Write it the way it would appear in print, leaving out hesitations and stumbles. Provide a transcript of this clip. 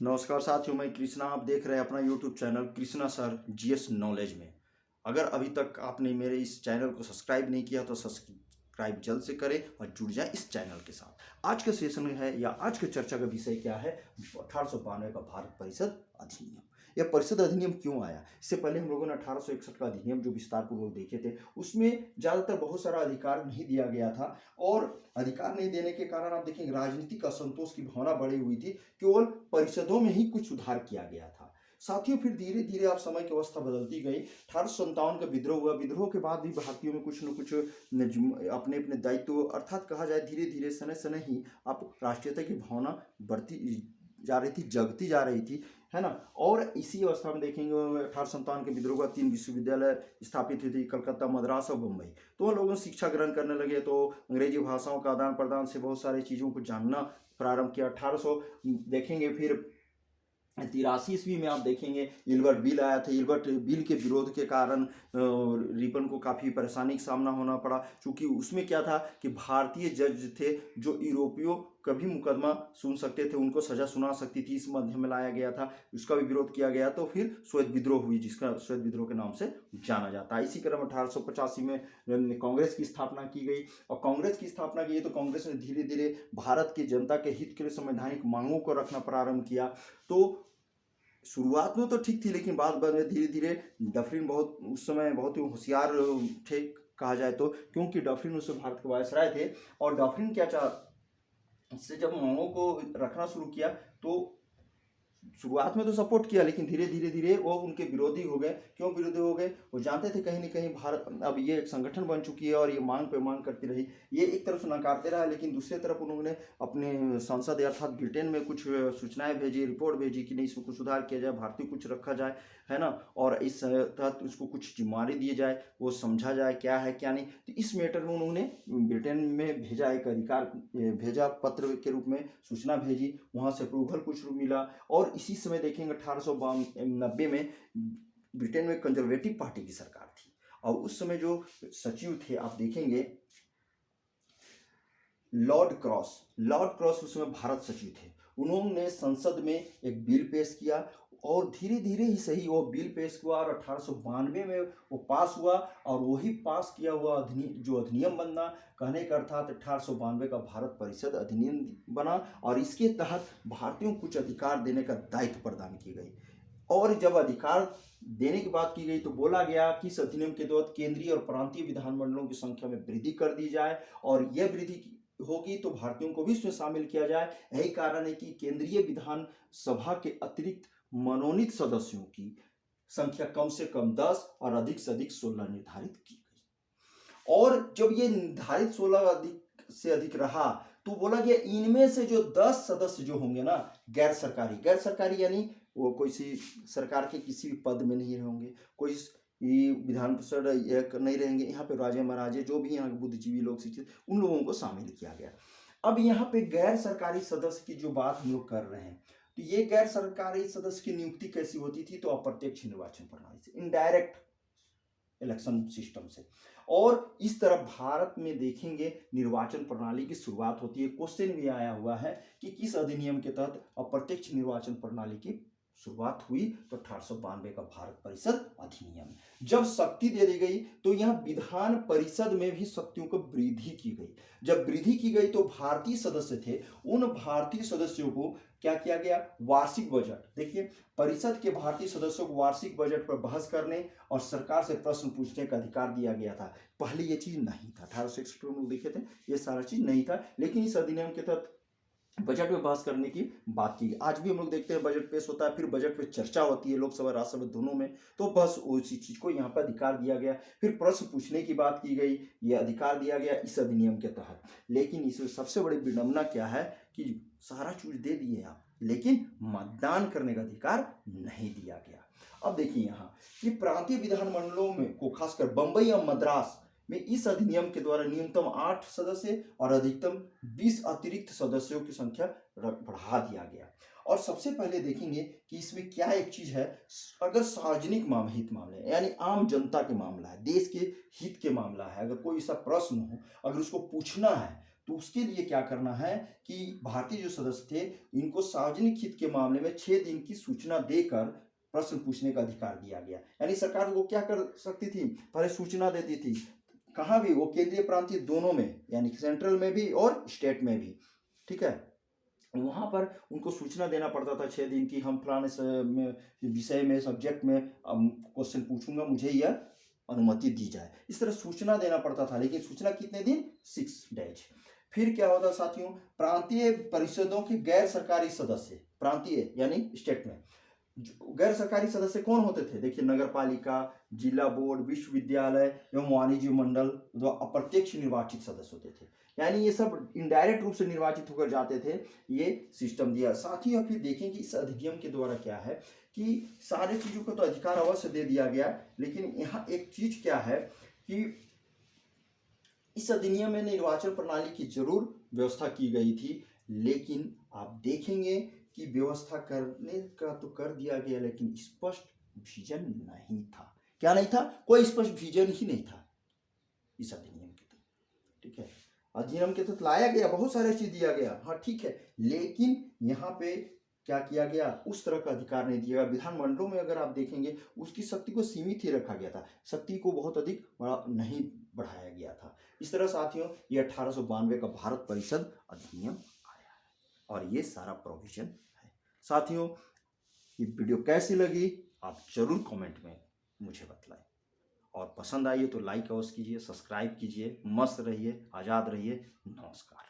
नमस्कार साथियों, मैं कृष्णा। आप देख रहे हैं अपना YouTube channel Krishna sir GS knowledge में। अगर अभी तक आपने मेरे इस चैनल को सब्सक्राइब नहीं किया तो सब्सक्राइब जल्द से करें और जुड़ जाएं इस चैनल के साथ। आज का सेशन है या आज के चर्चा का विषय क्या है? 1892 का भारत परिषद अधिनियम। यह परिषद अधिनियम क्यों आया? इससे पहले हम लोगों ने 1861 का अधिनियम जो विस्तार पूर्वक देखे थे, उसमें ज़्यादातर बहुत सारा अधिकार नहीं दिया गया था और अधिकार नहीं देने के कारण आप देखेंगे राजनीतिक असंतोष की भावना बढ़ी हुई थी। केवल परिषदों में ही कुछ सुधार किया गया था। साथियों, फिर धीरे धीरे आप समय की अवस्था बदलती गई। 1857 का विद्रोह हुआ। विद्रोह के बाद भी भारतीयों में कुछ न कुछ अपने अपने दायित्व, अर्थात कहा जाए धीरे धीरे सने सने ही आप राष्ट्रीयता की भावना बढ़ती जा रही थी, जगती जा रही थी, है ना। और इसी अवस्था में देखेंगे 1857 के विद्रोह का 3 विश्वविद्यालय स्थापित हुई थी, कलकत्ता, मद्रास और मुंबई। तो लोगों शिक्षा ग्रहण करने लगे, तो अंग्रेजी भाषाओं का आदान प्रदान से बहुत सारी चीज़ों को जानना प्रारंभ किया। 1800 देखेंगे फिर 83 ईस्वी में आप देखेंगे इल्बर्ट बिल आया था। इल्बर्ट बिल के विरोध के कारण रिपन को काफ़ी परेशानी का सामना होना पड़ा, क्योंकि उसमें क्या था कि भारतीय जज थे जो यूरोपियों का भी मुकदमा सुन सकते थे, उनको सजा सुना सकती थी, इस मध्य में लाया गया था। उसका भी विरोध किया गया, तो फिर श्वेत विद्रोह हुई, जिसका श्वेत विद्रोह के नाम से जाना जाता है। इसी क्रम 1885 में कांग्रेस की स्थापना की गई। और कांग्रेस की स्थापना की तो कांग्रेस ने धीरे धीरे भारत की जनता के हित के लिए संवैधानिक मांगों को रखना प्रारंभ किया। तो शुरुआत में तो ठीक थी, लेकिन बाद में धीरे धीरे डफरिन बहुत उस समय बहुत ही होशियार थे कहा जाए तो, क्योंकि डफरिन उस समय भारत के वायसराय थे। और डफरिन क्या चाह इससे जब मांगों को रखना शुरू किया तो शुरुआत में तो सपोर्ट किया, लेकिन धीरे धीरे धीरे वो उनके विरोधी हो गए। क्यों विरोधी हो गए? वो जानते थे कहीं ना कहीं भारत अब ये एक संगठन बन चुकी है और ये मांग पे मांग करती रही। ये एक तरफ से नकारते रहा, लेकिन दूसरी तरफ उन्होंने अपने संसद अर्थात ब्रिटेन में कुछ सूचनाएं भेजी, रिपोर्ट भेजी कि नहीं, इसको कुछ सुधार किया जाए, भारतीय कुछ रखा जाए, है ना, और इस तहत उसको कुछ जिम्मेदारी दिए जाए, वो समझा जाए क्या है क्या नहीं। तो इस मैटर में उन्होंने ब्रिटेन में भेजा, एक अधिकार भेजा, पत्र के रूप में सूचना भेजी, वहाँ से अप्रूवल कुछ मिला। और इसी समय देखेंगे 1890 में ब्रिटेन में कंजर्वेटिव पार्टी की सरकार थी, और उस समय जो सचिव थे आप देखेंगे लॉर्ड क्रॉस उस समय भारत सचिव थे। उन्होंने संसद में एक बिल पेश किया और धीरे धीरे ही सही वो बिल पेश हुआ और 1892 में वो पास हुआ। और वही पास किया हुआ जो अधिनियम बनना, कहने का अर्थात 1892 का भारत परिषद अधिनियम बना। और इसके तहत भारतीयों को कुछ अधिकार देने का दायित्व प्रदान की गई। और जब अधिकार देने की बात की गई तो बोला गया कि इस अधिनियम के तहत केंद्रीय और प्रांतीय विधानमंडलों की संख्या में वृद्धि कर दी जाए, और यह वृद्धि होगी तो भारतीयों को भी इसमें शामिल किया जाए। यही कारण है कि केंद्रीय विधान सभा के अतिरिक्त मनोनीत सदस्यों की संख्या कम से कम 10 और अधिक से अधिक 16 निर्धारित की गई। और जब ये निर्धारित 16 अधिक से अधिक रहा तो बोला गया इनमें से जो 10 सदस्य जो होंगे ना, गैर सरकारी यानी वो कोई सी सरकार के किसी भी पद में नहीं होंगे, कोई विधान परिषद नहीं रहेंगे, यहाँ पे राजे महाराजे जो भी यहाँ के बुद्धिजीवी लोग शिक्षित, उन लोगों को शामिल किया गया। अब यहाँ पे गैर सरकारी सदस्य की जो बात हम लोग कर रहे हैं, तो ये गैर सरकारी सदस्य की नियुक्ति कैसी होती थी? तो अप्रत्यक्ष निर्वाचन प्रणाली से, इनडायरेक्ट इलेक्शन सिस्टम से। और इस तरह भारत में देखेंगे निर्वाचन प्रणाली की शुरुआत होती है। क्वेश्चन भी आया हुआ है कि किस अधिनियम के तहत अप्रत्यक्ष निर्वाचन प्रणाली की शुरुआत हुई? तो 1892 का भारत परिषद अधिनियम। जब शक्ति दे दी गई तो यह विधान परिषद में भी शक्तियों को वृद्धि की गई। जब वृद्धि की गई तो भारतीय सदस्य थे, उन भारतीय सदस्यों को क्या किया गया? वार्षिक बजट, देखिए परिषद के भारतीय सदस्यों को वार्षिक बजट पर बहस करने और सरकार से प्रश्न पूछने का अधिकार दिया गया था। पहले ये चीज नहीं था, 1861 में लोग देखे थे, ये सारा चीज नहीं था। लेकिन इस अधिनियम के तहत बजट में बहस करने की बात की। आज भी हम लोग देखते हैं बजट पेश होता है, फिर बजट पे चर्चा होती है लोकसभा राज्यसभा दोनों में, तो बस उसी चीज को यहाँ पर अधिकार दिया गया। फिर प्रश्न पूछने की बात की गई, ये अधिकार दिया गया इस अधिनियम के तहत। लेकिन इसमें सबसे बड़ी विडंबना क्या है कि सारा चीज दे दिए आप, लेकिन मतदान करने का अधिकार नहीं दिया गया। अब देखिए यहाँ कि प्रांतीय विधानमंडलों में को खासकर बंबई और मद्रास में इस अधिनियम के द्वारा न्यूनतम 8 सदस्य और अधिकतम 20 अतिरिक्त सदस्यों की संख्या बढ़ा दिया गया। और सबसे पहले देखेंगे कि इसमें क्या एक चीज है, अगर सार्वजनिक हित मामले यानी आम जनता के मामला है, देश के हित के मामला है, अगर कोई ऐसा प्रश्न हो, अगर उसको पूछना है तो उसके लिए क्या करना है कि भारतीय जो सदस्य थे इनको सार्वजनिक हित के मामले में 6 दिन की सूचना देकर प्रश्न पूछने का अधिकार दिया गया। यानी सरकार वो क्या कर सकती थी, पहले सूचना देती थी, कहाँ भी, वो केंद्रीय प्रांतीय दोनों में, यानी सेंट्रल में भी और स्टेट में भी, ठीक है। वहाँ पर उनको सूचना देना पड़ता था 6 दिन की, हम फलाने विषय में, सब्जेक्ट में क्वेश्चन पूछूंगा, मुझे यह अनुमति दी जाए। इस तरह सूचना देना पड़ता था, लेकिन सूचना कितने दिन, 6 डेज। फिर क्या होता साथियों, प्रांतीय परिषदों के गैर सरकारी सदस्य, प्रांतीय यानी स्टेट में गैर सरकारी सदस्य कौन होते थे, देखिए, नगर पालिका, जिला बोर्ड, विश्वविद्यालय एवं वाणिज्य मंडल द्वारा अप्रत्यक्ष निर्वाचित सदस्य होते थे। यानी ये सब इनडायरेक्ट रूप से निर्वाचित होकर जाते थे, ये सिस्टम दिया। साथ ही फिर देखें कि इस अधिनियम के द्वारा क्या है कि सारे चीजों को तो अधिकार अवश्य दे दिया गया, लेकिन यहाँ एक चीज क्या है कि इस अधिनियम में निर्वाचन प्रणाली की जरूर व्यवस्था की गई थी, लेकिन आप देखेंगे कि व्यवस्था करने का तो कर दिया गया, लेकिन स्पष्ट विजन नहीं था। क्या नहीं था, कोई स्पष्ट विजन ही नहीं था इस अधिनियम के तहत, ठीक है। अधिनियम के तहत लाया गया, बहुत सारे चीज दिया गया, हाँ ठीक है, लेकिन यहाँ पे क्या किया गया, उस तरह का अधिकार नहीं दिया गया। विधानमंडलों में अगर आप देखेंगे उसकी शक्ति को सीमित ही रखा गया था, शक्ति को बहुत अधिक बड़ा नहीं बढ़ाया गया था। इस तरह साथियों ये 1892 का भारत परिषद अधिनियम आया है और ये सारा प्रोविजन है। साथियों ये वीडियो कैसी लगी आप जरूर कमेंट में मुझे बतलाएं, और पसंद आई तो लाइक अवश्य कीजिए, सब्सक्राइब कीजिए। मस्त रहिए, आज़ाद रहिए। नमस्कार।